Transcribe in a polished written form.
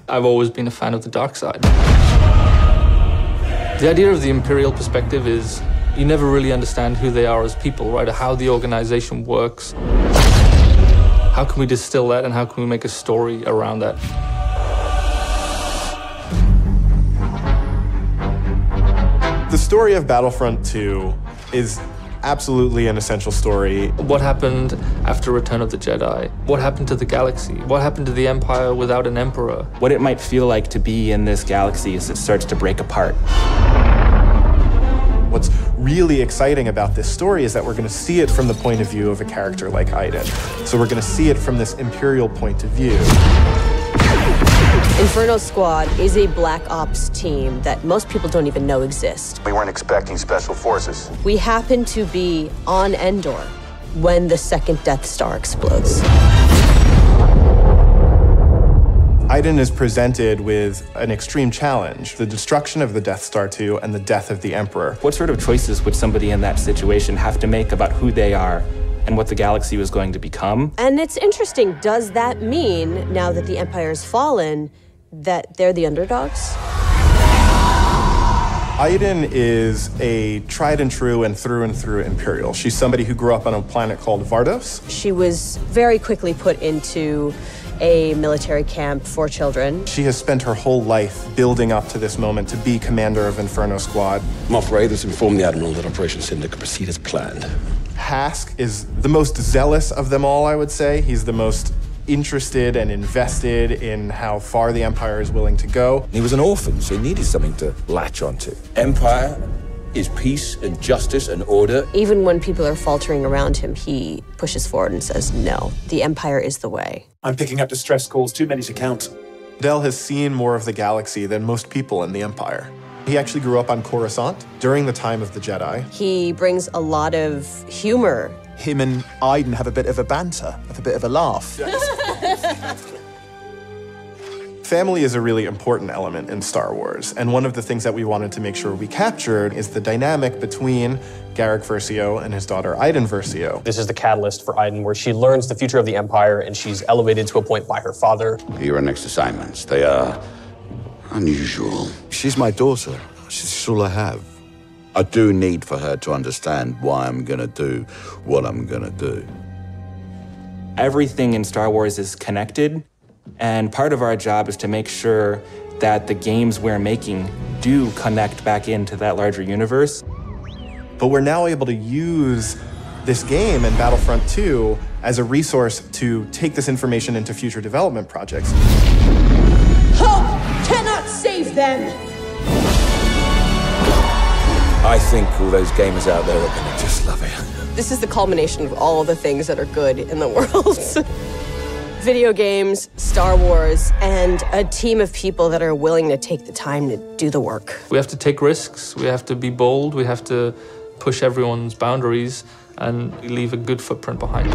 I've always been a fan of the dark side. The idea of the Imperial perspective is you never really understand who they are as people, right? Or how the organization works. How can we distill that and how can we make a story around that? The story of Battlefront II is absolutely an essential story. What happened after Return of the Jedi? What happened to the galaxy? What happened to the Empire without an emperor? What it might feel like to be in this galaxy as it starts to break apart. What's really exciting about this story is that we're going to see it from the point of view of a character like Iden. So we're going to see it from this Imperial point of view. Inferno Squad is a Black Ops team that most people don't even know exist. We weren't expecting special forces. We happen to be on Endor when the second Death Star explodes. Iden is presented with an extreme challenge, the destruction of the Death Star 2 and the death of the Emperor. What sort of choices would somebody in that situation have to make about who they are and what the galaxy was going to become? And it's interesting, does that mean, now that the Empire's fallen, that they're the underdogs? Iden is a tried and true Imperial. She's somebody who grew up on a planet called Vardos. She was very quickly put into a military camp for children. She has spent her whole life building up to this moment to be commander of Inferno Squad. Moff Raiders informed the Admiral that Operation Cinder could proceed as planned. Hask is the most zealous of them all, I would say. He's the most interested and invested in how far the Empire is willing to go. He was an orphan, so he needed something to latch onto. Empire is peace and justice and order. Even when people are faltering around him, he pushes forward and says, no, the Empire is the way. I'm picking up distress calls, too many to count. Del has seen more of the galaxy than most people in the Empire. He actually grew up on Coruscant during the time of the Jedi. He brings a lot of humor. Him and Iden have a bit of a banter, have a bit of a laugh. Family is a really important element in Star Wars, and one of the things that we wanted to make sure we captured is the dynamic between Garrick Versio and his daughter Iden Versio. This is the catalyst for Iden, where she learns the future of the Empire and she's elevated to a point by her father. Your next assignments, they are unusual. She's my daughter. She's all I have. I do need for her to understand why I'm gonna do what I'm gonna do. Everything in Star Wars is connected, and part of our job is to make sure that the games we're making do connect back into that larger universe. But we're now able to use this game and Battlefront 2 as a resource to take this information into future development projects. Hope cannot save them! I think all those gamers out there are gonna just love it. This is the culmination of all the things that are good in the world. Video games, Star Wars, and a team of people that are willing to take the time to do the work. We have to take risks, we have to be bold, we have to push everyone's boundaries and leave a good footprint behind.